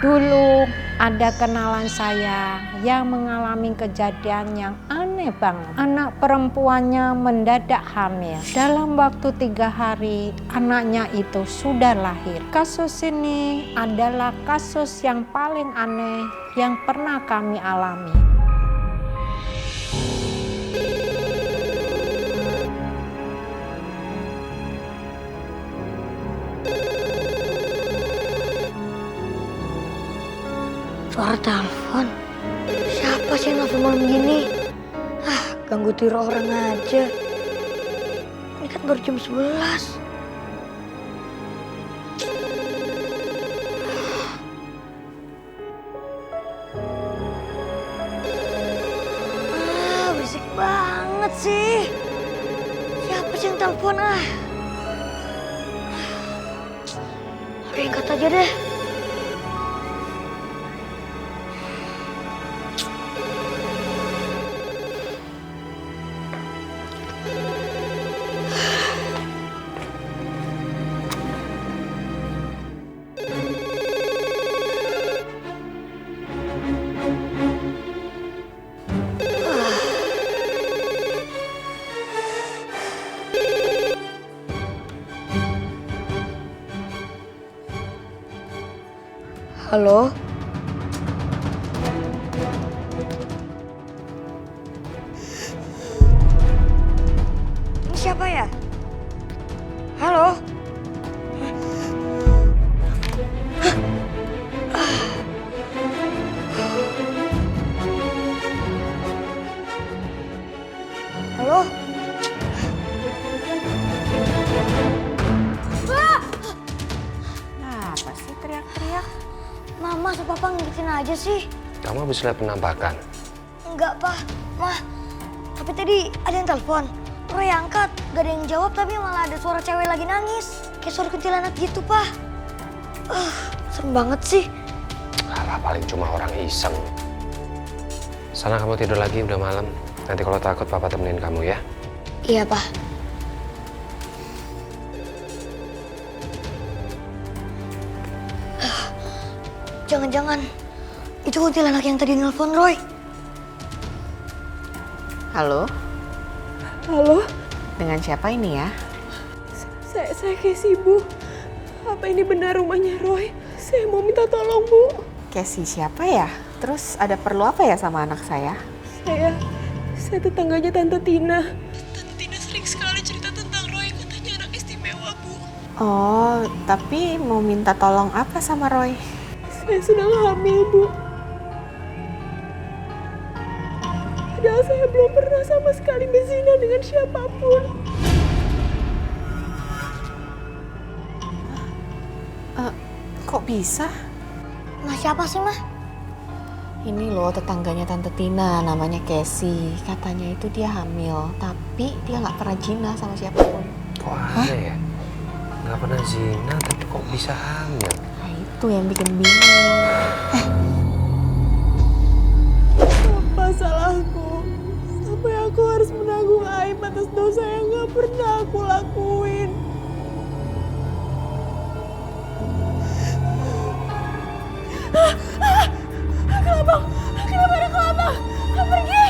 Dulu ada kenalan saya yang mengalami kejadian yang aneh banget. Anak perempuannya mendadak hamil. Dalam waktu 3 hari anaknya itu sudah lahir. Kasus ini adalah kasus yang paling aneh yang pernah kami alami. Suara telepon. Siapa sih yang nelfon malam gini? Ganggu tidur orang aja. Ini kan baru jam 11. Berisik banget sih. Siapa sih yang telepon Udah angkat aja deh. Halo? Ini siapa ya? Halo? Halo? Apa sih teriak-teriak? Mama sama Papa ngikutin aja sih. Kamu habis lihat penampakan? Enggak, Pak. Mah, tapi tadi ada yang telepon. Roy angkat, gak ada yang jawab tapi malah ada suara cewek lagi nangis. Kayak suara kuntilanak gitu, Pak. Serem banget sih. Alah, paling cuma orang iseng. Sana kamu tidur lagi, udah malam. Nanti kalau takut Papa temenin kamu ya. Iya, Pak. Jangan-jangan itu kuntilanak yang tadi nelpon Roy. Halo, Halo, dengan siapa ini ya? saya Casey, Bu. Apa ini benar rumahnya Roy? Saya mau minta tolong, Bu. Casey siapa ya? Terus ada perlu apa ya sama anak saya? Saya tetangganya Tante Tina. Tante Tina sering sekali cerita tentang Roy, katanya anak istimewa, Bu. Oh, tapi mau minta tolong apa sama Roy? Saya sedang hamil, Bu. Padahal saya belum pernah sama sekali berzina dengan siapapun. Kok bisa? Nah, siapa sih, Mah? Ini loh tetangganya Tante Tina, namanya Casey. Katanya itu dia hamil, tapi dia nggak pernah zina sama siapapun. Kok aneh ya? Nggak pernah zina, tapi kok bisa hamil? Nah itu yang bikin bingung. Apa salahku? Sampai aku harus menanggung aib atas dosa yang gak pernah aku lakuin. Kelabang! Kenapa ada kelabang? Pergi!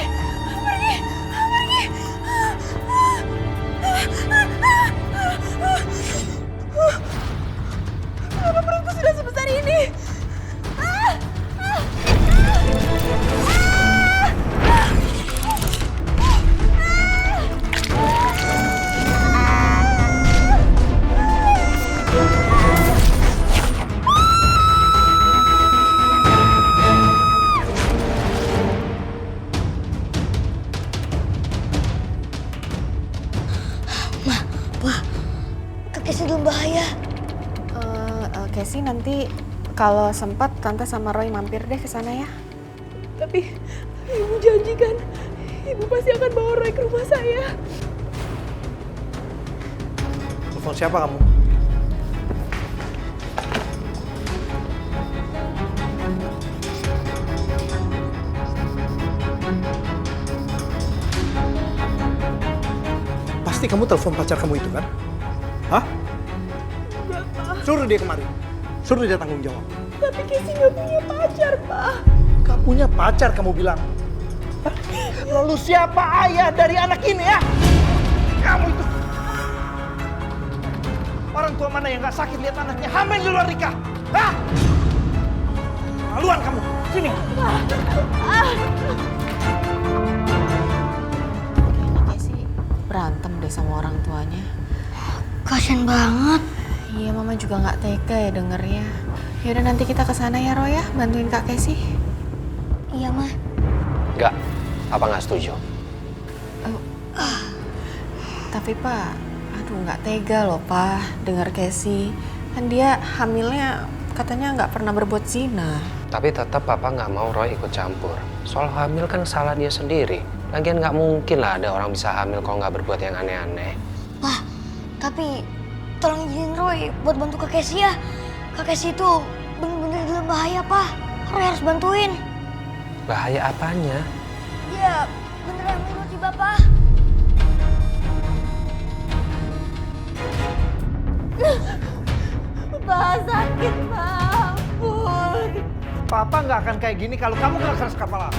Kenapa perutku sudah sebesar ini? Casey dalam bahaya. Casey nanti kalau sempat Tante sama Roy mampir deh ke sana ya. Tapi Ibu janjikan, Ibu pasti akan bawa Roy ke rumah saya. Telepon siapa kamu? Pasti kamu telepon pacar kamu itu kan? Hah? Suruh dia kemari. Suruh dia tanggung jawab. Tapi Casey nggak punya pacar, Pak. Gak punya pacar kamu bilang. Hah? Lalu siapa ayah dari anak ini ya? Kamu itu. Orang tua mana yang gak sakit lihat anaknya hamil di luar nikah? Hah? Maluan kamu. Sini. Kayaknya Casey berantem deh sama orang tuanya. Kasian banget. Iya, Mama juga nggak tega ya dengernya. Yaudah nanti kita kesana ya, Roy ya, bantuin Kak Casey. Iya, Ma. Enggak, Papa nggak setuju. Tapi Pak, aduh nggak tega loh Pak denger Casey. Kan dia hamilnya katanya nggak pernah berbuat zina. Tapi tetap Papa nggak mau Roy ikut campur. Soal hamil kan salah dia sendiri. Lagian nggak mungkin lah ada orang bisa hamil kalau nggak berbuat yang aneh-aneh. Wah, tapi tolong izinin Roy buat bantu Kak Casey ya. Kak Casey itu bener-bener dalam bahaya, Pak. Roy harus bantuin. Bahaya apanya? Dia beneran menuruti Bapak. Pak, sakit, Pak. Ampun. Papa nggak akan kayak gini kalau kamu nggak keras kepala.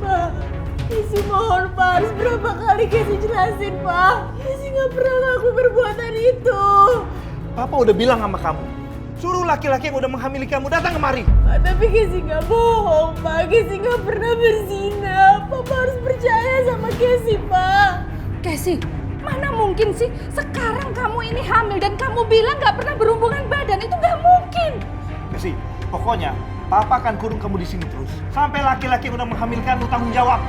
Pak, Casey mohon, Pak. Harus berapa kali Casey jelasin, Pak. Casey nggak pernah ngaku perbuatan itu. Papa udah bilang sama kamu. Suruh laki-laki yang udah menghamili kamu datang kemari. Pak, tapi Casey nggak bohong, Pak. Casey nggak pernah berzina. Papa harus percaya sama Casey, Pak. Casey, mana mungkin sih sekarang kamu ini hamil dan kamu bilang gak pernah berhubungan badan? Itu gak mungkin. Casey, pokoknya Papa akan kurung kamu di sini terus. Sampai laki-laki yang udah menghamilkan lu tanggung jawab.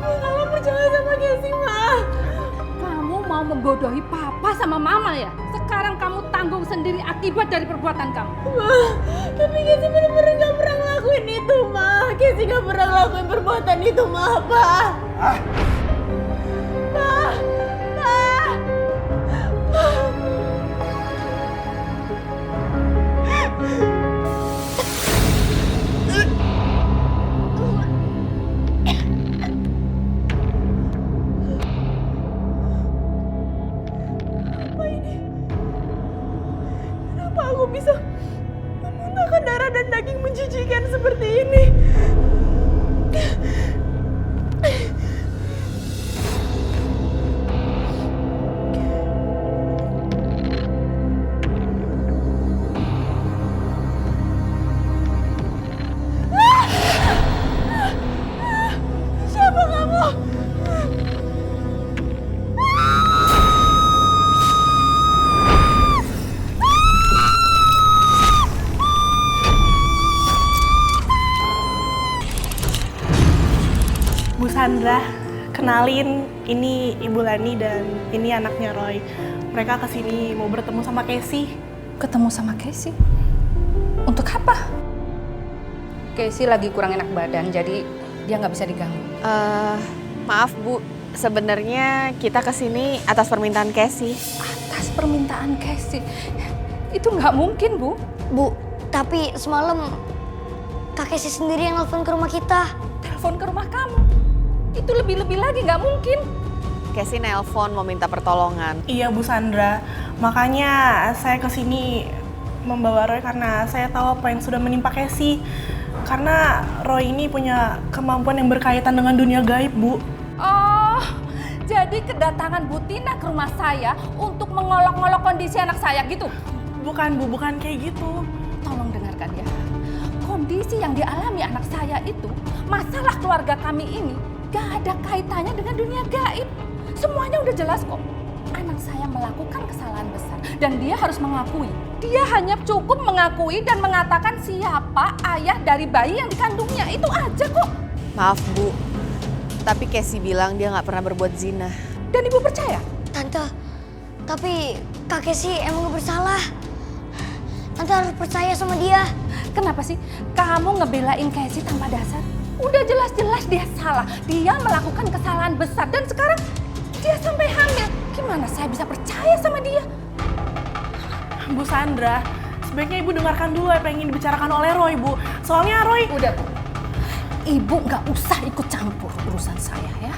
Mama percaya sama Casey, Ma. Kamu mau membodohi papa sama mama ya? Sekarang kamu tanggung sendiri akibat dari perbuatan kamu. Ma, tapi Casey bener-bener gak pernah ngelakuin itu, Ma. Casey gak pernah ngelakuin perbuatan itu, Ma, Pak. Hah? Pa. Apa ini? Kenapa aku bisa memuntahkan darah dan daging menjijikan seperti ini? Siapa kamu? Bu Sandra, kenalin, ini Ibu Lani dan ini anaknya Roy. Mereka kesini mau bertemu sama Casey. Ketemu sama Casey? Untuk apa? Casey lagi kurang enak badan, jadi dia nggak bisa diganggu. Maaf Bu, sebenarnya kita kesini atas permintaan Casey. Atas permintaan Casey? Itu nggak mungkin, Bu. Bu, tapi semalam Kak Casey sendiri yang nelfon ke rumah kita. Telepon ke rumah kamu. Itu lebih-lebih lagi nggak mungkin. Casey nelpon mau minta pertolongan. Iya Bu Sandra, makanya saya kesini membawa Roy karena saya tahu apa yang sudah menimpa Casey. Karena Roy ini punya kemampuan yang berkaitan dengan dunia gaib, Bu. Oh, jadi kedatangan Bu Tina ke rumah saya untuk mengolok-ngolok kondisi anak saya gitu? Bukan Bu, bukan kayak gitu. Tolong dengarkan ya. Kondisi yang dialami anak saya itu, masalah keluarga kami ini gak ada kaitannya dengan dunia gaib. Semuanya udah jelas kok. Anak saya melakukan kesalahan besar dan dia harus mengakui. Dia hanya cukup mengakui dan mengatakan siapa ayah dari bayi yang dikandungnya. Itu aja kok. Maaf Bu, tapi Casey bilang dia nggak pernah berbuat zina. Dan Ibu percaya? Tante, tapi Kak Casey emang gak bersalah. Tante harus percaya sama dia. Kenapa sih kamu ngebelain Casey tanpa dasar? Udah jelas-jelas dia salah. Dia melakukan kesalahan besar dan sekarang dia sampai hamil. Gimana saya bisa percaya sama dia? Bu Sandra, sebaiknya Ibu dengarkan dulu apa yang ingin dibicarakan oleh Roy, Bu. Soalnya Roy... Udah, Bu. Ibu nggak usah ikut campur urusan saya ya.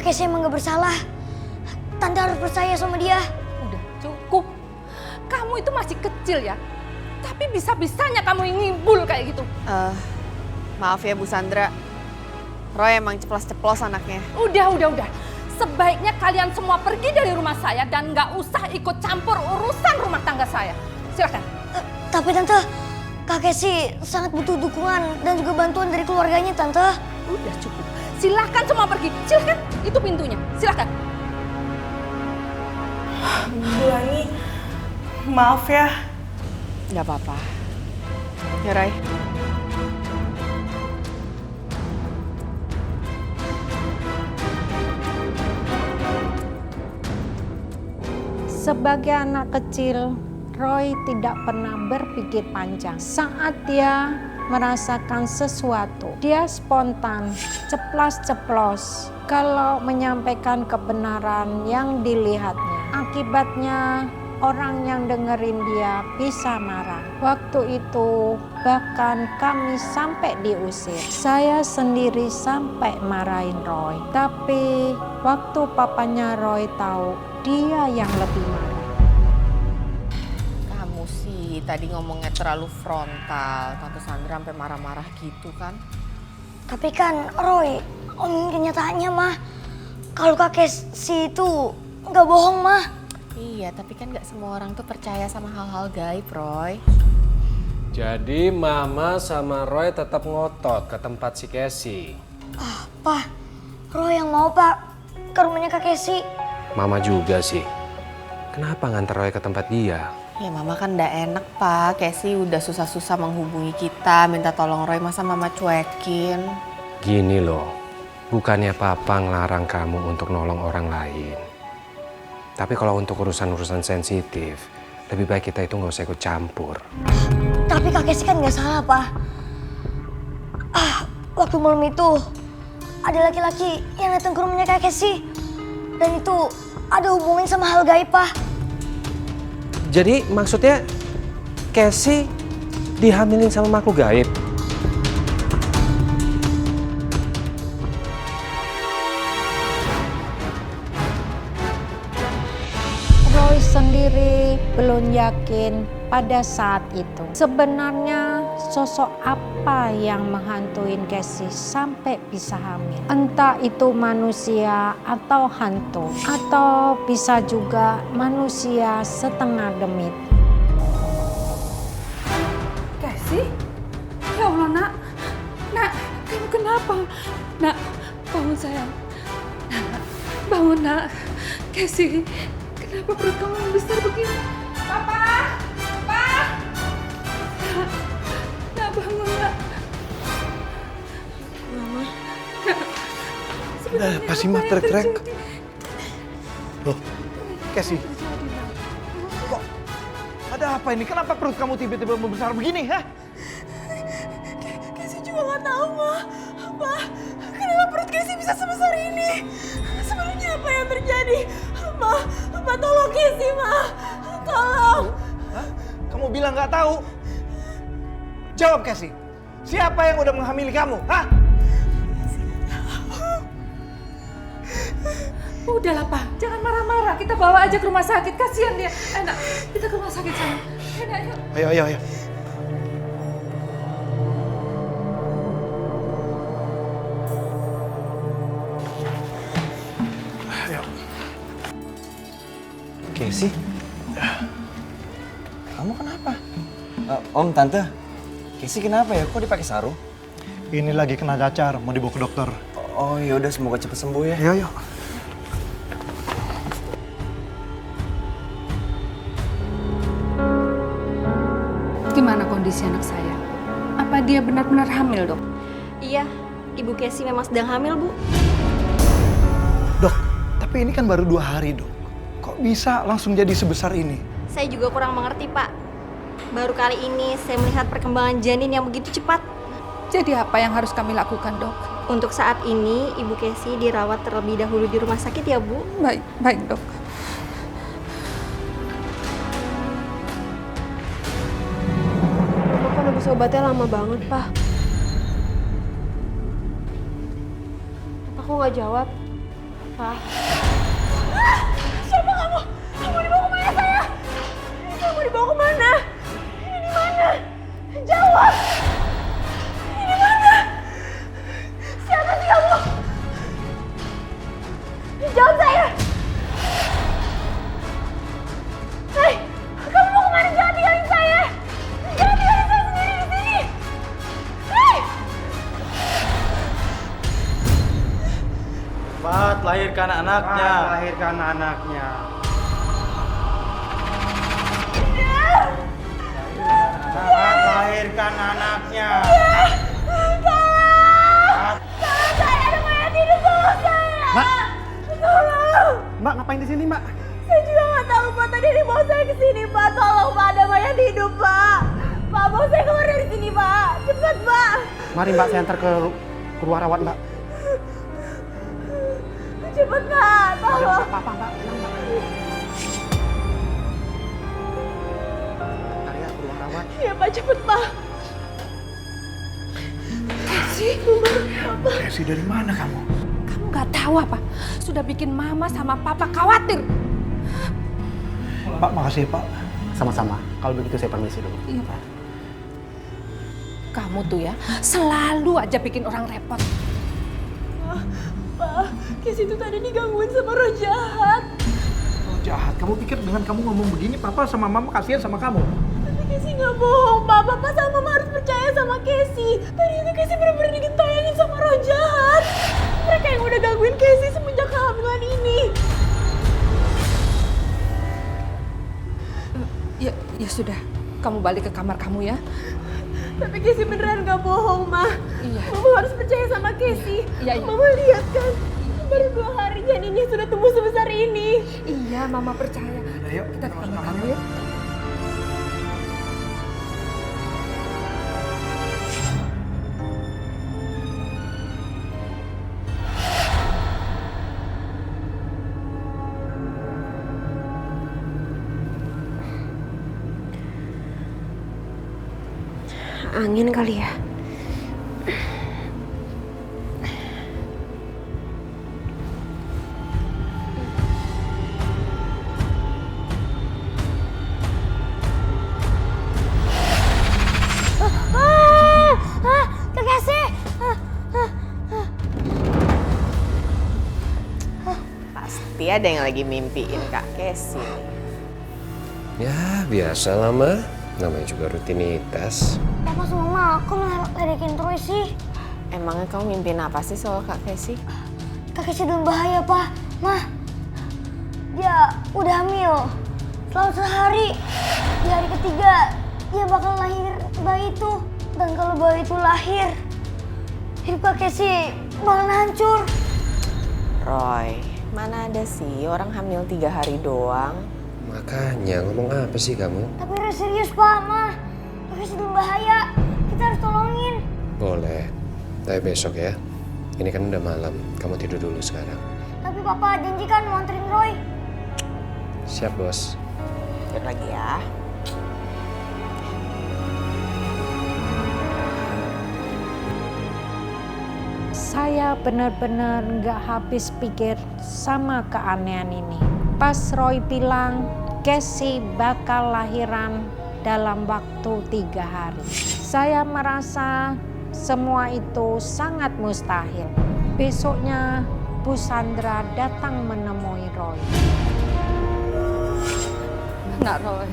Casey emang gak bersalah. Tante harus percaya sama dia. Udah cukup. Kamu itu masih kecil ya. Tapi bisa-bisanya kamu ngimbul kayak gitu. Maaf ya Bu Sandra. Roy emang ceplos-ceplos anaknya. Udah. Sebaiknya kalian semua pergi dari rumah saya dan nggak usah ikut campur urusan rumah tangga saya. Silakan. Tapi Tante, Kak Casey sangat butuh dukungan dan juga bantuan dari keluarganya, Tante. Udah cukup. Silakan semua pergi. Silakan. Itu pintunya. Silakan. Bu Lani, maaf ya. Nggak apa-apa. Ya Roy. Sebagai anak kecil, Roy tidak pernah berpikir panjang. Saat dia merasakan sesuatu, dia spontan, ceplas-ceplos kalau menyampaikan kebenaran yang dilihatnya. Akibatnya, orang yang dengerin dia bisa marah. Waktu itu bahkan kami sampai diusir. Saya sendiri sampai marahin Roy. Tapi waktu papanya Roy tahu, dia yang lebih marah. Kamu sih tadi ngomongnya terlalu frontal. Tante Sandra sampai marah-marah gitu kan. Tapi kan Roy, omongin kenyataannya mah. Kalau Kak Casey itu nggak bohong mah. Iya, tapi kan nggak semua orang tuh percaya sama hal-hal gaib, Roy. Jadi Mama sama Roy tetap ngotot ke tempat si Casey. Pak, Roy yang mau Pak ke rumahnya Kak Casey. Mama juga sih. Kenapa nganter Roy ke tempat dia? Ya Mama kan nggak enak, Pak. Casey udah susah-susah menghubungi kita, minta tolong Roy, masa Mama cuekin? Gini loh, bukannya Papa ngelarang kamu untuk nolong orang lain. Tapi kalau untuk urusan-urusan sensitif, lebih baik kita itu nggak usah ikut campur. Tapi Kak Casey kan nggak salah Pak. Waktu malam itu ada laki-laki yang datang ke rumahnya Kak Casey. Dan itu ada hubungan sama hal gaib Pak. Jadi maksudnya Casey dihamilin sama makhluk gaib? Roy sendiri belum yakin pada saat itu. Sebenarnya sosok apa yang menghantuin Casey sampai bisa hamil? Entah itu manusia atau hantu, atau bisa juga manusia setengah demit. Casey? Ya Allah, Nak. Nak, kamu kenapa? Nak, bangun sayang. Nak, bangun Nak. Casey, kenapa perut kamu besar begini? Papa! Papa! Nak, bangun Nak. Udah, Sebenarnya pasti apa mah yang teriak-teriak. terjadi? Loh, Casey, kok ada apa ini? Kenapa perut kamu tiba-tiba membesar begini, ha? Casey juga nggak tahu, Ma. Kenapa perut Casey bisa sebesar ini? Sebenarnya apa yang terjadi? Ma, tolong Casey, Ma. Tolong. Hah? Kamu bilang nggak tahu? Jawab, Casey. Siapa yang udah menghamili kamu, ha? Udahlah, Pak. Jangan marah-marah. Kita bawa aja ke rumah sakit. Kasihan dia. Enak, kita ke rumah sakit sana. Enak, yuk. Ayo. Casey, kamu kenapa? Om, Tante, Casey kenapa ya? Kok dipakai sarung? Ini lagi kena cacar, mau dibawa ke dokter. Oh yaudah, semoga cepat sembuh ya. Ayo. Gimana kondisi anak saya? Apa dia benar-benar hamil, Dok? Iya, Ibu Casey memang sedang hamil, Bu. Dok, tapi ini kan baru 2 hari, Dok. Kok bisa langsung jadi sebesar ini? Saya juga kurang mengerti, Pak. Baru kali ini saya melihat perkembangan janin yang begitu cepat. Jadi apa yang harus kami lakukan, Dok? Untuk saat ini, Ibu Casey dirawat terlebih dahulu di rumah sakit ya, Bu. Baik, Dok. Bapak nebus obatnya lama banget, Pak. Apa kok nggak jawab? Pak. Siapa kamu? Kamu dibawa kemana saya? Kamu dibawa kemana? Ini di mana? Jawab! Ini di mana? Siapa sih kamu? Jawab saya! Hei, kamu mau kemana? Jangan tinggalin saya! Jangan tinggalin saya sendiri di sini! Hei! Cepat lahirkan anaknya. Lahirkan anaknya. Cepat lahirkan anaknya. Saya ada mayat di bawah saya! Mbak. Tolong! Mbak ngapain di sini, Mbak? Saya juga nggak tahu Pak, tadi dibawa saya ke sini Pak. Tolong Pak, ada mayat hidup Pak. Pak, bawa saya keluar dari sini Pak. Cepat Pak. Mari Mbak, saya antar ke ruang rawat, Mbak. Cepat Pak, tolong. Apa, Mbak? Tenang, Mbak. Ntar ya, ke ruang rawat. Iya Pak, cepet Pak. Kasih, apa? Casey, dari mana kamu? Kamu nggak tahu apa? Sudah bikin mama sama papa khawatir. Pak, makasih ya Pak. Sama-sama. Kalau begitu saya permisi dulu. Iya Pak. Kamu tuh ya selalu aja bikin orang repot. Pak, Casey itu tadi digangguin sama roh jahat. Oh, jahat. Kamu pikir dengan kamu ngomong begini, Papa sama Mama kasihan sama kamu? Tapi Casey nggak bohong Pak. Papa sama Mama harus percaya sama Casey. Tadi itu Casey benar-benar digentayangi sama roh jahat. Mereka yang udah gangguin Casey semenjak kehamilan ini. Ya sudah, kamu balik ke kamar kamu ya. Tapi Casey beneran gak bohong, Ma. Iya. Mama harus percaya sama Casey. Iya. Mama lihat kan, baru 2 hari janinnya sudah tumbuh sebesar ini. Iya, Mama percaya. Ayo, Kita ke kamar kamu ya. Angin kali ya. Kak Casey. Pasti ada yang lagi mimpiin Kak Casey. Ya, biasa lah, Ma. Namanya juga rutinitas. Papa sama Mama, aku ngeledekin Troy sih. Emangnya kamu mimpiin apa sih soal Kak Casey? Kak Casey dalam bahaya, Pak. Mah, dia udah hamil. Selama sehari. Di hari ketiga, dia bakal lahir bayi itu. Dan kalau bayi itu lahir, hidup Kak Casey bakalan hancur. Roy, mana ada sih orang hamil 3 hari doang? Makanya ngomong apa sih kamu? Tapi Roy serius, Pak. Mah, Kak Casey dalam bahaya. Kita harus tolongin. Boleh. Tapi besok ya. Ini kan udah malam. Kamu tidur dulu sekarang. Tapi Papa janjikan mau anterin Roy. Siap, Bos. Tidur lagi ya. Saya benar-benar nggak habis pikir sama keanehan ini. Pas Roy bilang Casey bakal lahiran dalam waktu 3 hari. Saya merasa semua itu sangat mustahil. Besoknya Bu Sandra datang menemui Roy. Nak Roy,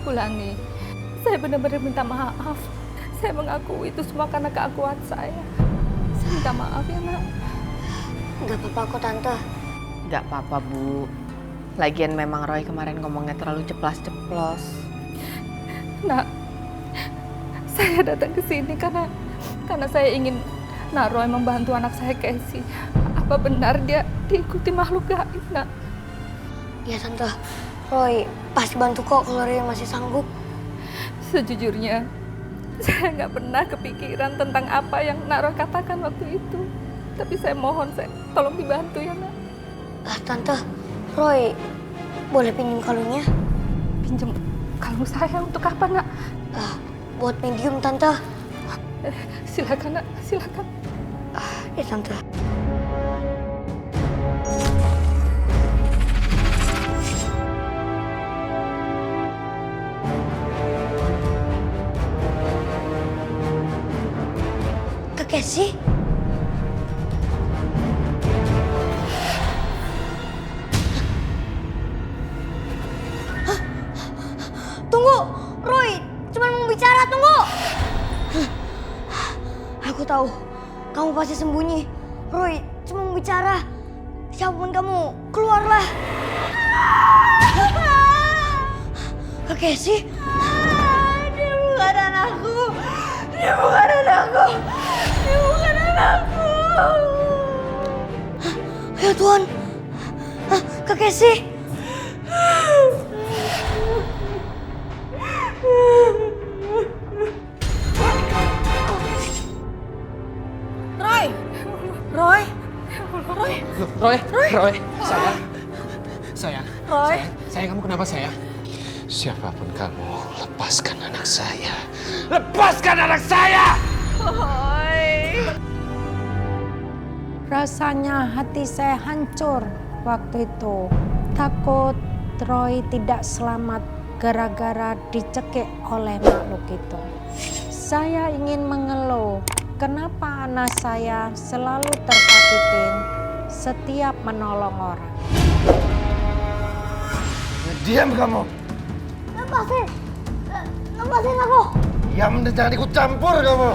Ulani, saya benar-benar minta maaf. Saya mengakui itu semua karena keakuan saya. Saya minta maaf ya, Nak. Nggak apa-apa kok, Tante. Gak apa-apa, Bu. Lagian memang Roy kemarin ngomongnya terlalu ceplas-ceplos. Nak, saya datang ke sini karena saya ingin Nak Roy membantu anak saya Casey. Apa benar dia diikuti makhluk gaib, Nak? Ya, Tante. Roy pasti bantu kok kalau Roy masih sanggup. Sejujurnya, saya nggak pernah kepikiran tentang apa yang Nak Roy katakan waktu itu. Tapi saya mohon, saya tolong dibantu ya, Nak. Tante, Roy boleh pinjam kalungnya? Pinjam kalung saya untuk apa, Nak? Buat medium, Tante. Silakan, Nak, silakan. Ya, Tante. Casey? Hah? Tunggu, Roy. Cuma mau bicara, tunggu. Aku tahu, kamu pasti sembunyi. Roy, cuma mau bicara. Siapapun kamu, keluarlah. Casey? Dia bukan anakku. Dia bukan anakku. Dia bukan anakku. Ya Tuhan. Kak Casey? Roy! Roy! Roy! Roy, sayang, Roy! sayang kamu kenapa sayang? Siapapun kamu, lepaskan anak saya. Lepaskan anak saya! Rasanya hati saya hancur waktu itu. Takut Roy tidak selamat gara-gara dicekik oleh makhluk itu. Saya ingin mengeluh, kenapa anak saya selalu tersakitin setiap menolong orang. Diam kamu. Lepasin aku. Diam dan jangan ikut campur kamu.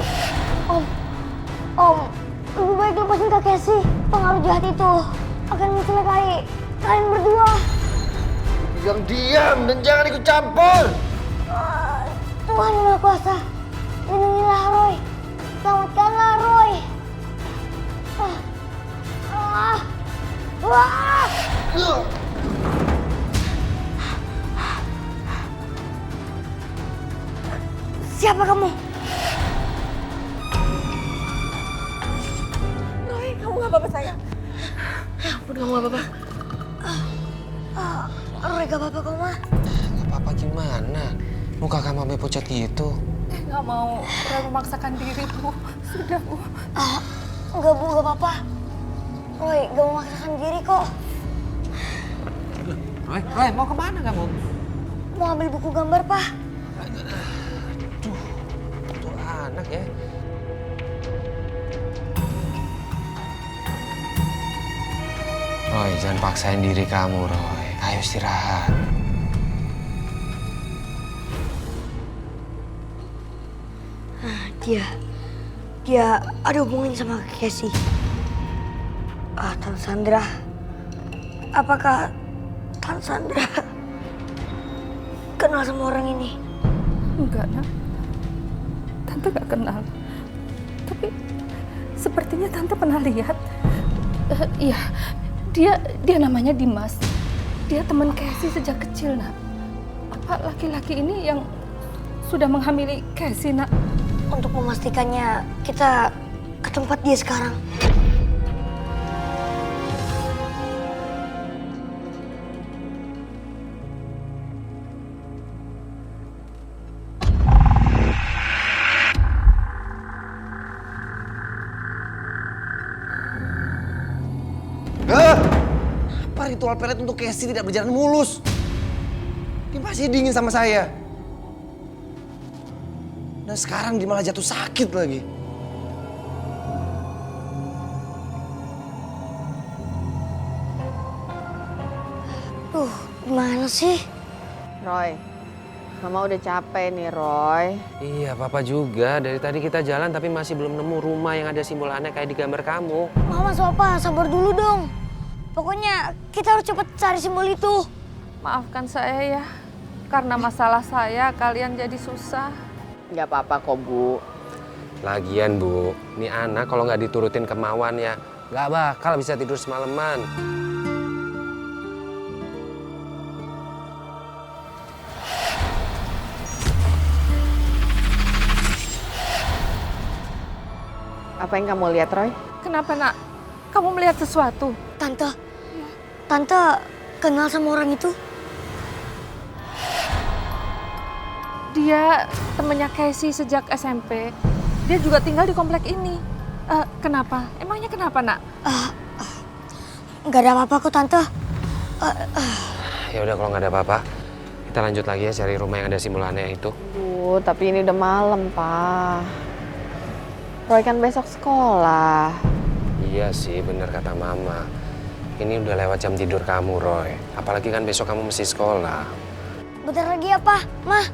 Om, lebih baik lepasin Kak Casey. Pengaruh jahat itu akan mencelakai kalian berdua. Yang diam dan jangan ikut campur. Tuhan yang Maha Kuasa, lindungilah Roy. Selamatkanlah Roy. Siapa kamu? Roy, kamu gak apa-apa sayang? Ya ampun, kamu gak apa-apa. Roy gak apa-apa kok, Ma. Gak apa-apa gimana? Muka kamu sampai pucat gitu. Nggak mau, Roy memaksakan diri, Bu. Sudah, Bu. Enggak, Bu, gak apa-apa. Roy gak memaksakan diri kok. Roy, mau kemana kamu? Mau ambil buku gambar, Pak. Tuh anak ya. Roy, jangan paksain diri kamu, Roy. Ayo istirahat. Dia ada hubungan sama Casey. Tan Sandra. Apakah Tan Sandra kenal sama orang ini? Enggak, Nak. Tante gak kenal. Tapi sepertinya Tante pernah lihat. Iya, dia namanya Dimas. Dia teman Casey sejak kecil, Nak. Apa laki-laki ini yang sudah menghamili Casey, Nak? Untuk memastikannya, kita ke tempat dia sekarang. Apa ritual pelet untuk Casey tidak berjalan mulus? Dia masih dingin sama saya. Dan sekarang dia malah jatuh sakit lagi. Gimana sih? Roy, Mama udah capek nih, Roy. Iya, Papa juga. Dari tadi kita jalan tapi masih belum nemu rumah yang ada simbol aneh kayak di gambar kamu. Mama sama Papa, sabar dulu dong. Pokoknya kita harus cepet cari simbol itu. Maafkan saya ya. Karena masalah saya, kalian jadi susah. Nggak apa-apa kok, Bu. Lagian, Bu, nih anak kalau nggak diturutin kemauan ya nggak bakal bisa tidur semalaman. Apa yang kamu lihat, Roy? Kenapa, Nak? Kamu melihat sesuatu? Tante kenal sama orang itu? Dia temennya Casey sejak SMP. Dia juga tinggal di komplek ini. Kenapa? Emangnya kenapa, Nak? Nggak ada apa-apa kok, Tante. Ya udah kalau nggak ada apa-apa, kita lanjut lagi ya cari rumah yang ada simbol aneh itu. Bu, tapi ini udah malam, Pak. Roy kan besok sekolah. Iya sih, bener kata Mama. Ini udah lewat jam tidur kamu, Roy. Apalagi kan besok kamu mesti sekolah. Bentar lagi ya, Pak. Mah,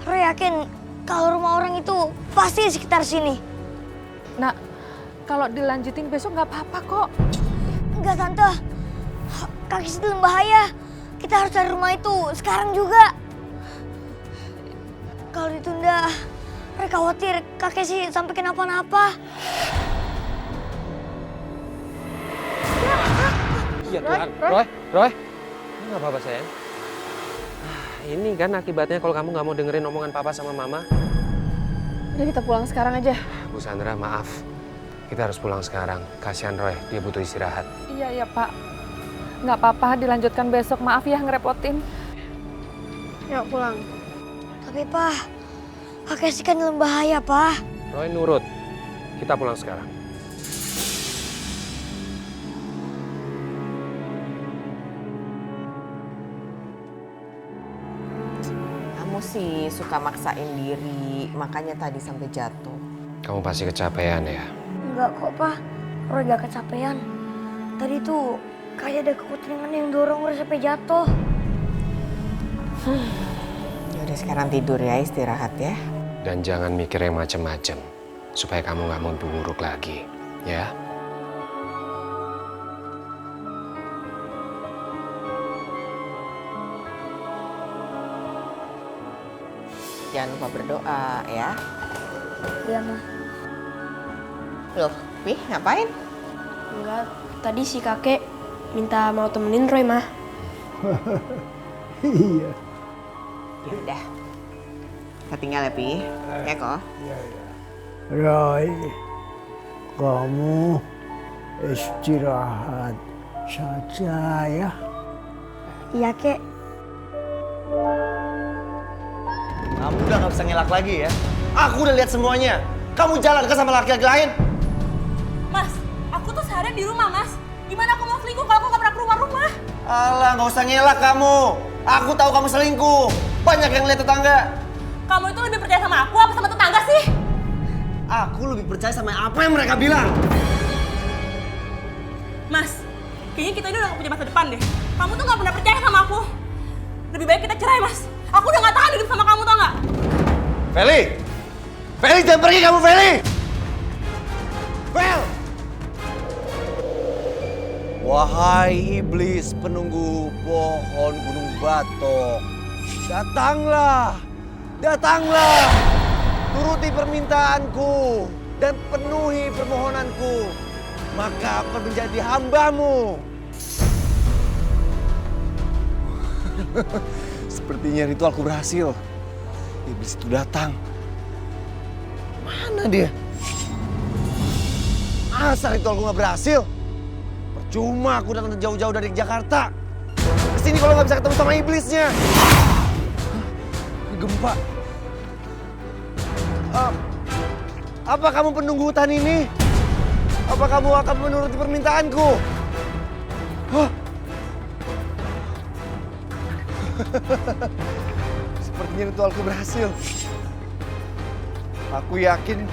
Roy yakin kalau rumah orang itu pasti di sekitar sini. Nak, kalau dilanjutin besok nggak apa-apa kok. Enggak, Tante. Kaki itu bahaya. Kita harus cari rumah itu sekarang juga. Kalau ditunda, Roy khawatir kakek sih sampai kenapa-napa. Iya Tuhan. Roy. Ini nggak apa-apa sayang. Ini kan akibatnya kalau kamu nggak mau dengerin omongan Papa sama Mama. Udah kita pulang sekarang aja. Bu Sandra, maaf. Kita harus pulang sekarang. Kasihan Roy, dia butuh istirahat. Iya Pak. Nggak apa-apa, dilanjutkan besok. Maaf ya ngerepotin. Yuk pulang. Tapi, Pak, kakek sih kan dalam bahaya, Pak. Roy nurut. Kita pulang sekarang. Kamu sih suka maksain diri, makanya tadi sampai jatuh. Kamu pasti kecapean ya? Enggak kok, Pak. Roy gak kecapean. Tadi tuh kayak ada kekutingan yang dorong Roy sampai jatuh. Yaudah sekarang tidur ya, istirahat ya. Dan jangan mikir yang macem-macem. Supaya kamu nggak mau buruk lagi. Ya? Jangan lupa berdoa ya. Iya, Ma. Loh, Pi ngapain? Enggak, tadi si kakek minta mau temenin Roy, Mah. Iya. Ya udah. Kita tinggal ya, Pi. Ya kok. Roy, kamu istirahat saja ya. Iya, Kek. Kamu udah gak bisa ngelak lagi ya. Aku udah lihat semuanya. Kamu jalan ke sama laki-laki lain. Mas, aku tuh seharian di rumah, Mas. Gimana aku mau selingkuh kalau aku gak pernah ke rumah-rumah? Alah, gak usah ngelak kamu. Aku tahu kamu selingkuh. Banyak yang lihat tetangga. Kamu itu lebih percaya sama aku apa sama tetangga sih? Aku lebih percaya sama apa yang mereka bilang. Mas, kayaknya kita ini udah gak punya masa depan deh. Kamu tuh gak pernah percaya sama aku. Lebih baik kita cerai, Mas. Aku udah gak tahan hidup sama kamu, tau gak? Feli! Feli, jangan pergi kamu, Feli! Fel! Wahai iblis penunggu pohon gunung batok, datanglah! Datanglah! Turuti permintaanku dan penuhi permohonanku, maka aku akan menjadi hambamu. Sepertinya ritualku berhasil. Iblis itu datang. Mana dia? Masa ritualku gak berhasil? Percuma aku datang jauh-jauh dari Jakarta. Kesini kalau gak bisa ketemu sama iblisnya. Gempa. Apa kamu penunggu hutan ini? Apa kamu akan menuruti permintaanku? Hah? Sepertinya ritualku berhasil. Aku yakin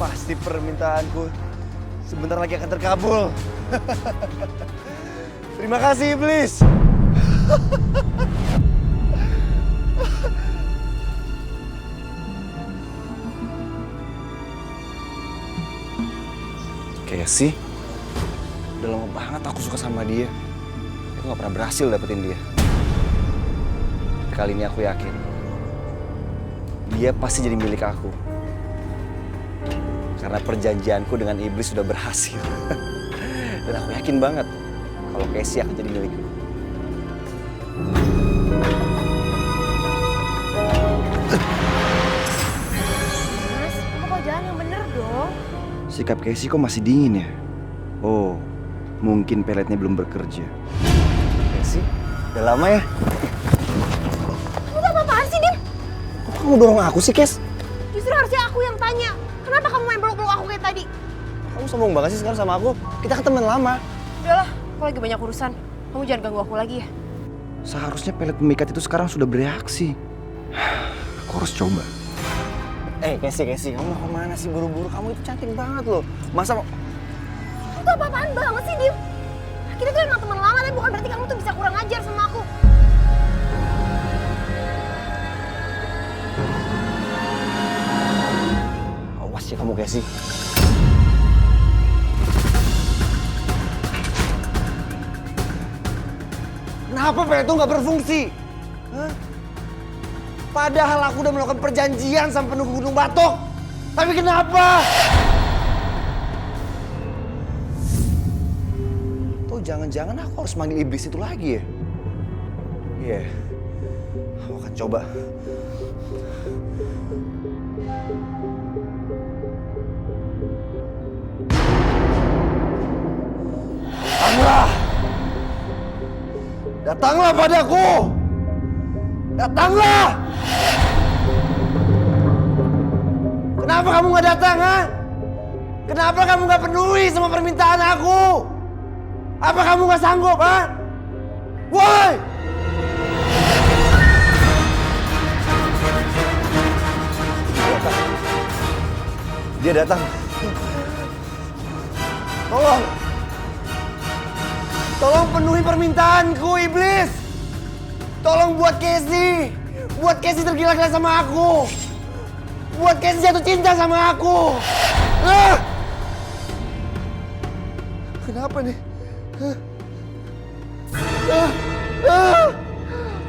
pasti permintaanku sebentar lagi akan terkabul. Terima kasih, iblis. Casey, udah lama banget aku suka sama dia. Aku gak pernah berhasil dapetin dia. Kali ini aku yakin dia pasti jadi milik aku. Karena perjanjianku dengan iblis sudah berhasil. Dan aku yakin banget kalau Casey akan jadi milikku. Mas, kamu kok jalan yang bener dong? Sikap Casey kok masih dingin ya? Oh, mungkin peletnya belum bekerja. Casey, udah lama ya? Kamu tuh apa-apaan sih, Din? Kok kamu dorong aku sih, Kes? Justru harusnya aku yang tanya. Kenapa kamu main peluk-peluk aku kayak tadi? Kamu sombong banget sih sekarang sama aku. Kita kan teman lama. Udahlah, aku lagi banyak urusan. Kamu jangan ganggu aku lagi ya. Seharusnya pelet pemikat itu sekarang sudah bereaksi. Aku harus coba. Casey, kamu mau kemana sih buru-buru? Kamu itu cantik banget loh. Masa mau... Itu apa-apaan banget sih, Dim? Kita tuh emang teman lama, tapi bukan berarti kamu tuh bisa kurang ajar sama aku. Awas ya kamu, Casey. Kenapa pelet itu nggak berfungsi? Hah? Padahal aku udah melakukan perjanjian sama penunggu Gunung Batok. Tapi kenapa? Tuh jangan-jangan aku harus manggil iblis itu lagi ya? Iya, aku akan coba. Datanglah! Datanglah padaku! Datanglah! Kenapa kamu gak datang, ha? Kenapa kamu gak penuhi semua permintaan aku? Apa kamu gak sanggup, ha? Woi! Dia datang. Tolong! Tolong penuhi permintaanku, iblis! Tolong buat Casey! Buat Casey tergila-gila sama aku! Buat Casey jatuh cinta sama aku! Kenapa nih?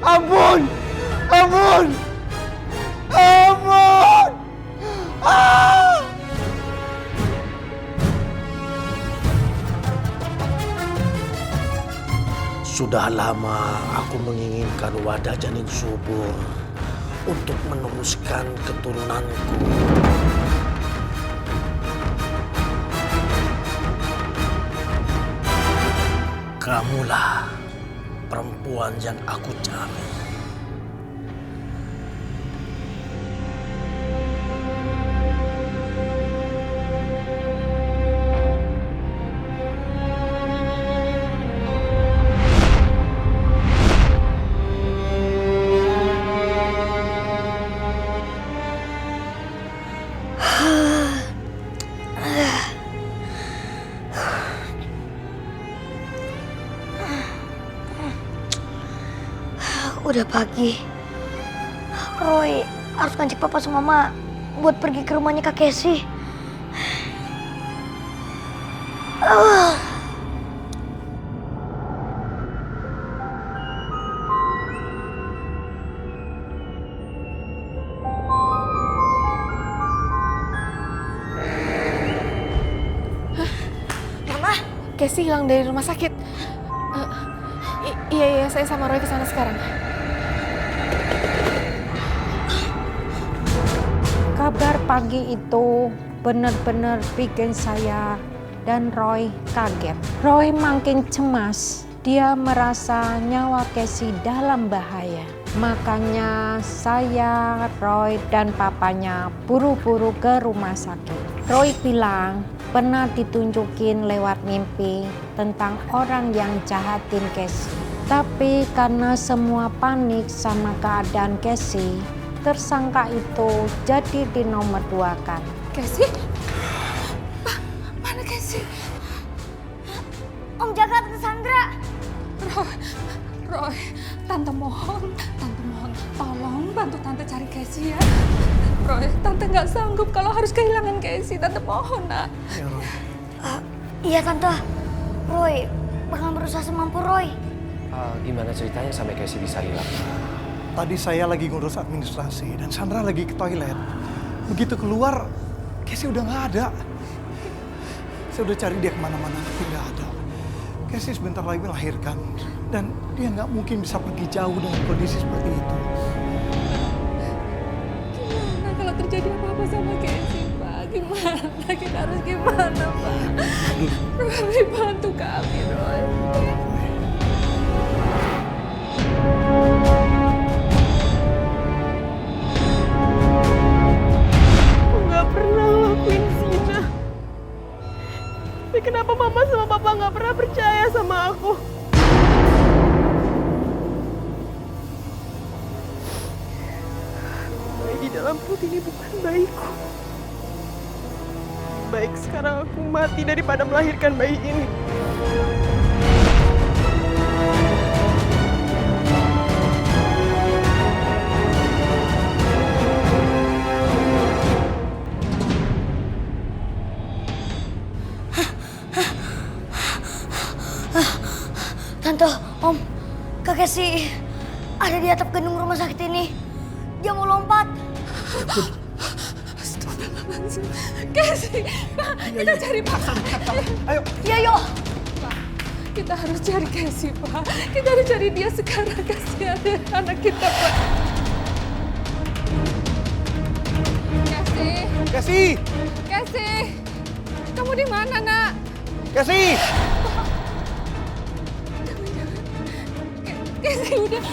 Ampun! Ampun! Ampun! Sudah lama aku menginginkan wadah janin subur untuk meneruskan keturunanku. Kamulah perempuan yang aku cari. Udah pagi. Roy harus ngajak papa sama mama buat pergi ke rumahnya Kak Casey. Mama, Casey hilang dari rumah sakit. Iya, saya sama Roy kesana sekarang. Kabar pagi itu benar-benar bikin saya dan Roy kaget. Roy makin cemas. Dia merasa nyawa Casey dalam bahaya. Makanya saya, Roy, dan papanya buru-buru ke rumah sakit. Roy bilang pernah ditunjukin lewat mimpi tentang orang yang jahatin Casey. Tapi karena semua panik sama keadaan Casey, tersangka itu jadi dinomor 2-kan. Casey? Mana Casey? Om jaga Tante Sandra. Roy, Tante mohon, tolong bantu Tante cari Casey ya. Roy, Tante nggak sanggup kalau harus kehilangan Casey. Tante mohon, nak. Iya Tante, Roy bakal berusaha semampu Roy. Gimana ceritanya sampai Casey bisa hilang? Tadi saya lagi ngurus administrasi dan Sandra lagi ke toilet. Begitu keluar, Casey udah nggak ada. Saya udah cari dia kemana-mana, tapi nggak ada. Casey sebentar lagi melahirkan dan dia nggak mungkin bisa pergi jauh dengan kondisi seperti itu. Gimana kalau terjadi apa-apa sama Casey, Pak? Gimana? Kita harus gimana, Pak? Roy, bantu kami, Roy. Tapi kenapa mama sama papa nggak pernah percaya sama aku? di dalam perut ini bukan bayiku. Baik sekarang aku mati daripada melahirkan bayi ini. Tante, Om, kakek sih ada di atap gedung rumah sakit ini. Dia mau lompat. Casey, Pak, kita cari Pak. Ayo. Iya, yuk. Pak, kita harus cari Casey, Pak. Kita harus cari dia sekarang. Kasihan anak kita, Pak. Casey. Casey. Casey. Kamu di mana, Nak? Casey. Casey udah.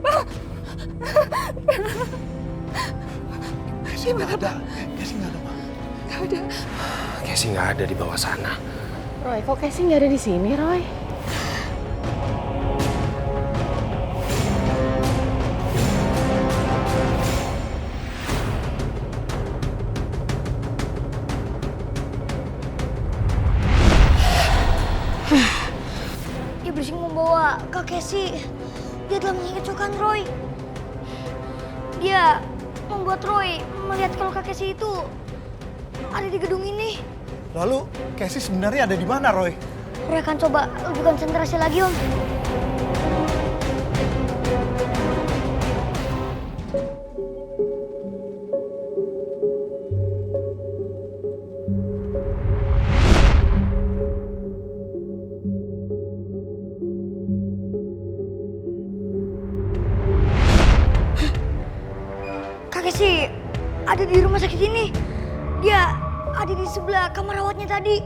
Pak. Casey nggak ada. Casey nggak ada, Ma. Nggak ada. Casey nggak ada di bawah sana. Roy, kok Casey nggak ada di sini, Roy? Iblis yang membawa Kak Casey. Dia telah mengikatkan Roy. Dia membuat Roy melihat kalau Kak Casey itu ada di gedung ini. Lalu Casey sebenarnya ada di mana, Roy? Roy akan coba lebih konsentrasi lagi, Om. Kak Casey ada di rumah sakit ini. Dia ada di sebelah kamar rawatnya tadi.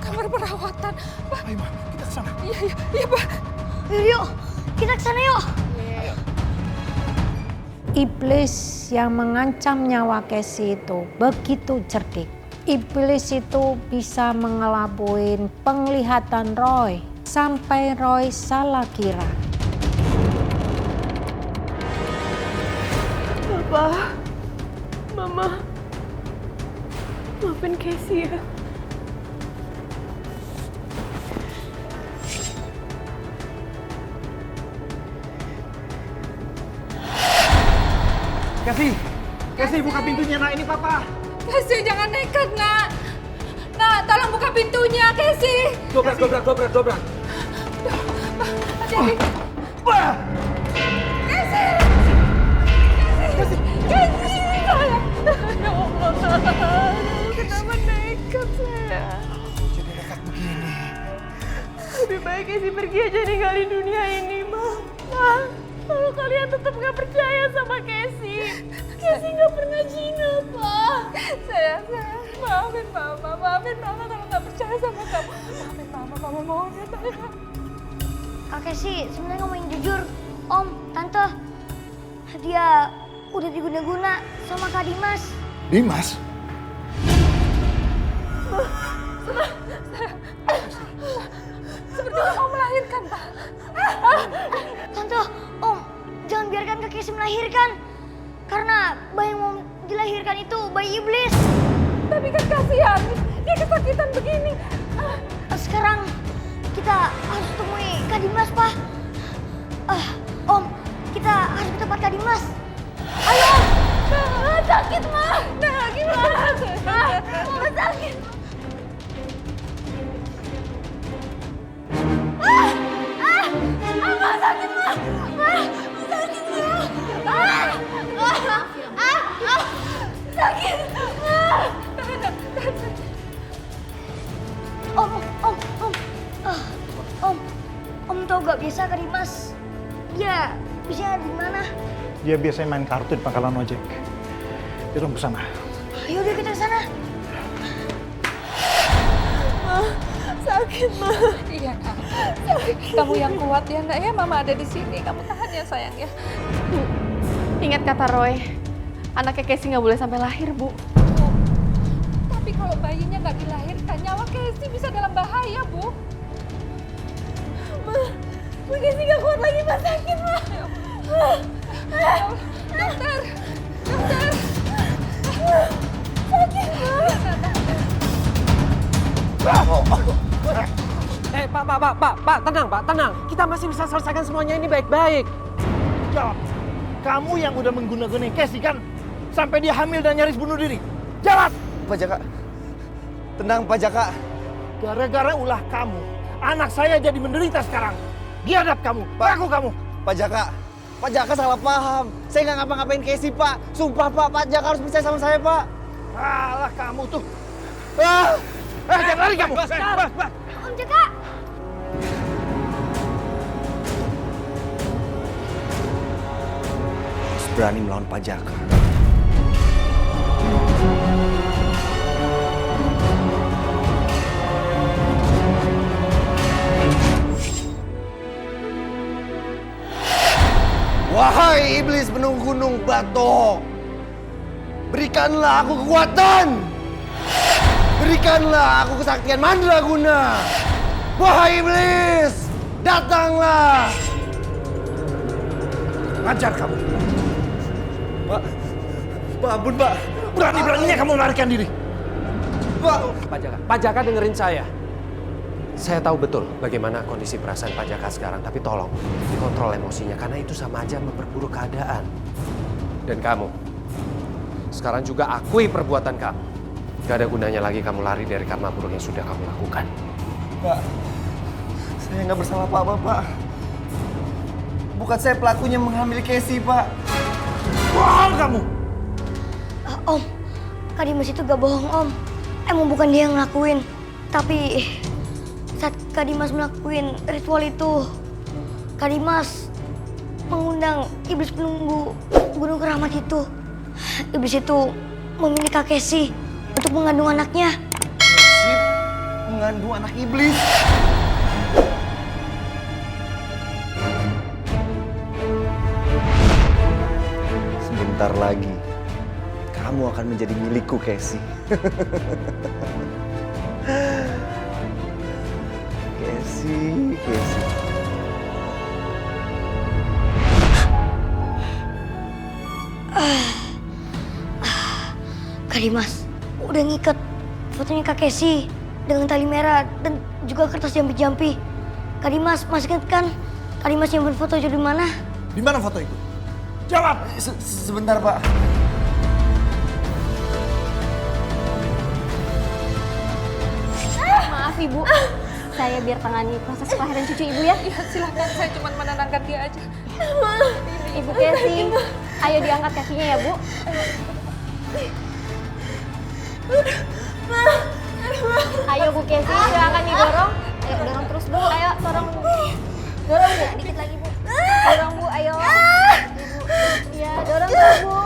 Kamar perawatan. Pak. Ayo, Ma, kita ke sana. Iya, Pak. Yuk, kita ke sana yuk. Iblis yang mengancam nyawa Casey itu begitu cerdik. Iblis itu bisa mengelabuin penglihatan Roy sampai Roy salah kira. Papa, Mama, maafin Casey ya. Casey, buka pintunya, Nak. Ini Papa. Casey, jangan nekat, Nak. Nak, tolong buka pintunya, Casey. Dobrak. Hati-hati. Casey, sayang. Ya Allah, kenapa nekat saya? Jadi nekat begini. Lebih baik Casey pergi aja ninggalin dunia ini, Ma. Ma, kalau kalian tetap gak percaya sama Casey, Casey gak pernah zina, Pak. Sayang. Maafin Mama kalau nggak percaya sama kamu. Maafin Mama mohon ya, sayang. Kak Casey sebenarnya ngomongin jujur. Om, Tante, dia udah diguna-guna sama Kak Dimas. Dimas? Seperti mau melahirkan, Pak. Tante, Om, jangan biarkan Kak Casey melahirkan. Karena bayi yang mau dilahirkan itu bayi iblis. Tapi kan kasihan, dia kesakitan begini. Sekarang kita harus temui Kak Dimas, Pak. Om, kita harus ke tempat Kak Dimas. Ayo, Om. Sakit, Ma. Nah, gimana? Mama sakit. Ma sakit, Ma. Sakit, Ma. Sakit. Om tau gak biasa Kak Dimas? Dia bisa di mana? Dia biasanya main kartu di pangkalan ojek. Kita ke sana. Ayo deh kita ke sana. Ma, sakit, Ma. Iya, Nak. Kamu yang kuat ya, Nak ya. Mama ada di sini. Kamu tahan ya, sayang ya. Ingat kata Roy, anaknya Casey nggak boleh sampai lahir, Bu. Tapi kalau bayinya nggak dilahirkan, nyawa Casey bisa dalam bahaya, Bu. Ma Casey nggak kuat lagi, Ma. Sakit, Ma. Pak, tenang Pak, tenang. Kita masih bisa selesaikan semuanya ini baik-baik. Jawab. Kamu yang udah mengguna-gunain Casey kan? Sampai dia hamil dan nyaris bunuh diri. Jawab! Pak Jaka. Tenang Pak Jaka. Gara-gara ulah kamu, anak saya jadi menderita sekarang. Biadab kamu, ngaku kamu. Pak Jaka salah paham. Saya nggak ngapa-ngapain Casey, Pak. Sumpah, Pak Jaka harus percaya sama saya, Pak. Alah kamu tuh. Jangan lari kamu. Om Jaka! Harus berani melawan Pak Jaka. Wahai iblis penunggu gunung Batok, berikanlah aku kekuatan. Berikanlah aku kesaktian Mandraguna. Wahai iblis, datanglah. Ngajar kamu. Pak ampun, Pak. Berani-beraninya kamu melarikan diri. Pak Jaka dengerin saya. Saya tahu betul bagaimana kondisi perasaan Pak Jaka sekarang, tapi tolong dikontrol emosinya karena itu sama aja memperburuk keadaan. Dan kamu, sekarang juga akui perbuatan kamu. Gak ada gunanya lagi kamu lari dari karma buruk yang sudah kamu lakukan. Pak, saya nggak bersalah apa-apa, Pak. Bukan saya pelakunya menghamili Casey, Pak. Bohong kamu! Om, Kak Dimas itu gak bohong, Om. Emang bukan dia yang ngelakuin. Tapi saat Kak Dimas melakuin ritual itu, Kak Dimas mengundang iblis penunggu Gunung Keramat itu. Iblis itu memilih Kak Casey untuk mengandung anaknya. Casey mengandung anak iblis. Sebentar lagi, kamu akan menjadi milikku, Casey. Casey. Kak Dimas udah ngikat fotonya Kak Casey dengan tali merah dan juga kertas jampi-jampi. Kak Dimas masih ingat kan? Kak Dimas yang berfoto itu di mana? Di mana foto itu? Jawab! Sebentar, Pak. Maaf Ibu, saya biar tangani proses kelahiran cucu Ibu ya. Ya silahkan, saya cuma menenangkan dia aja. Ibu Casey, ayo diangkat kakinya ya Bu. Ayo Bu Casey, silakan didorong. Ayo dorong terus Bu, ayo dorong. Dorong Bu, dikit lagi Bu. Dorong Bu, ayo. Iya, dorong terus Bu.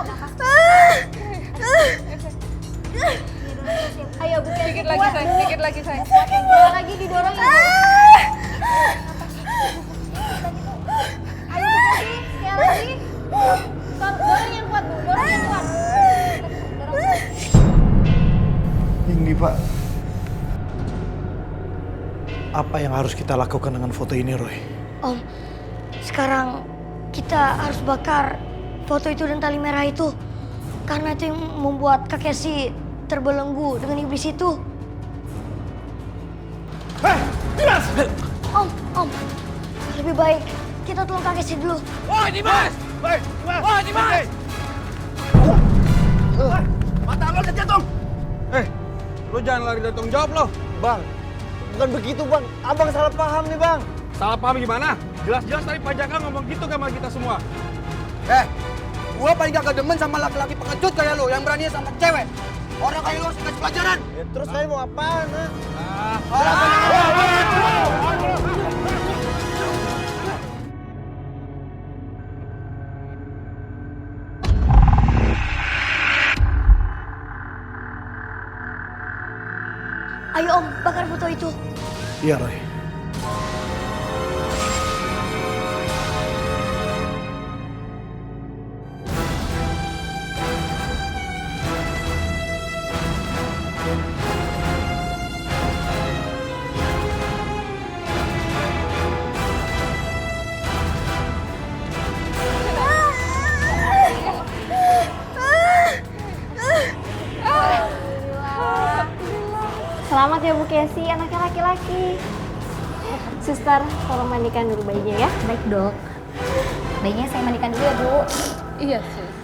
Ayo Bu Casey, Dikit lagi sayang, dikit lagi sayang. Kuat lagi didorong ya Bu. Ayo Bu Casey, sekali lagi. Dorong yang kuat Bu, dorong yang kuat. Ini Pak, apa yang harus kita lakukan dengan foto ini, Roy? Om, sekarang kita harus bakar foto itu dan tali merah itu. Karena itu yang membuat Kak Casey terbelenggu dengan iblis itu. Dimas! Om, lebih baik kita tolong Kak Casey dulu. Woi, Dimas! Woi, Dimas! Mata lo udah jatuh. Lo jangan lari dari tanggung jawab lo. Bang, bukan begitu, Bang. Abang salah paham nih, Bang. Salah paham gimana? Jelas-jelas tadi Pak Jaka ngomong gitu sama kita semua. Gua paling gak kedemen sama laki-laki pengecut kayak lo yang berani sama cewek. Orang kayak lo harus dikasih pelajaran. Ya, terus kalian mau apaan, ha? Ayo Om, bakar foto itu. Iya, Roy. Selamat ya Bu Casey, anaknya laki-laki. Suster, tolong mandikan dulu bayinya ya. Baik dok. Bayinya saya mandikan dulu ya Bu. Iya, Sus.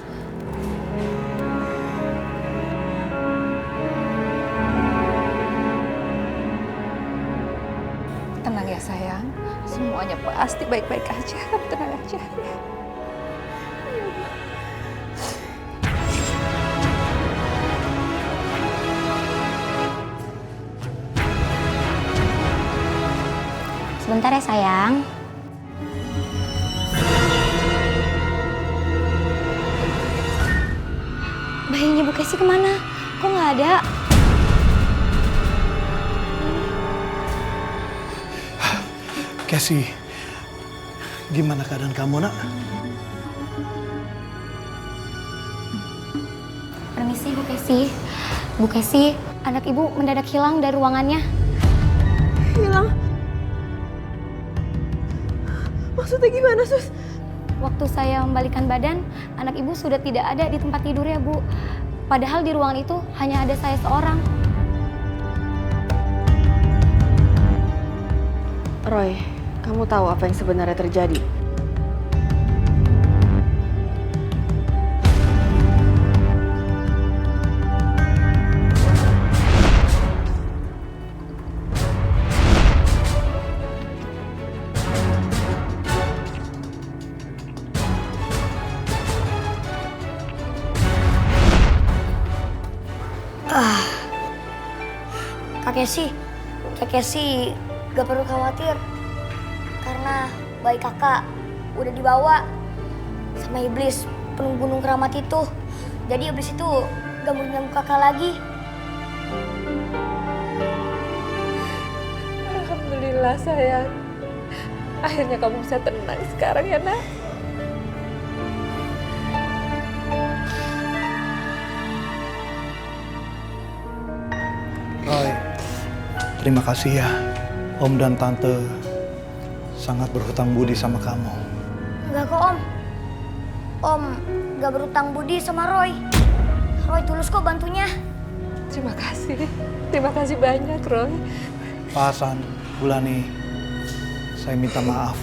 Tenang ya sayang, semuanya pasti baik-baik aja. Kamu tenang aja. Sebentar ya sayang. Bayinya Bu Casey kemana? Kok nggak ada? Casey, gimana keadaan kamu, nak? Permisi Bu Casey. Bu Casey, anak ibu mendadak hilang dari ruangannya. Hilang? Maksudnya gimana, Sus? Waktu saya membalikan badan, anak ibu sudah tidak ada di tempat tidurnya, Bu. Padahal di ruangan itu hanya ada saya seorang. Roy, kamu tahu apa yang sebenarnya terjadi? Kak Casey gak perlu khawatir karena bayi kakak udah dibawa sama iblis penunggu gunung keramat itu. Jadi iblis itu gak mau ganggu kakak lagi. Alhamdulillah sayang. Akhirnya kamu bisa tenang sekarang ya nak. Roy, terima kasih ya. Om dan Tante sangat berhutang budi sama kamu. Enggak kok Om. Om gak berutang budi sama Roy. Roy tulus kok bantunya. Terima kasih. Terima kasih banyak Roy. Pak Hasan, Bulani, saya minta maaf.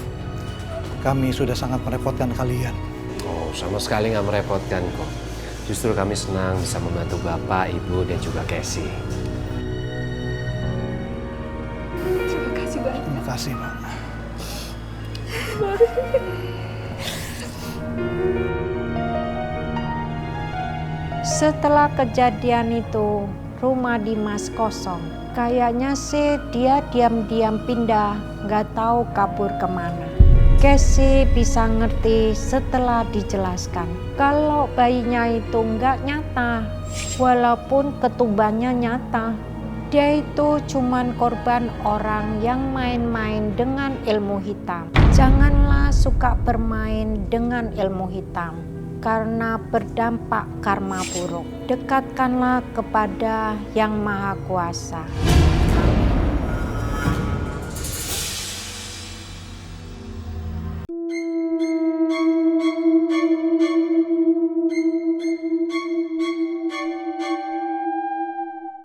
Kami sudah sangat merepotkan kalian. Oh, sama sekali nggak merepotkan kok. Justru kami senang bisa membantu Bapak, Ibu, dan juga Casey. Terima kasih banyak. Terima kasih, Pak. Setelah kejadian itu, rumah Dimas kosong. Kayaknya sih dia diam-diam pindah, nggak tahu kabur kemana. Casey bisa ngerti setelah dijelaskan kalau bayinya itu nggak nyata, walaupun ketubannya nyata. Dia itu cuman korban orang yang main-main dengan ilmu hitam. Janganlah suka bermain dengan ilmu hitam, karena berdampak karma buruk. Dekatkanlah kepada Yang Maha Kuasa.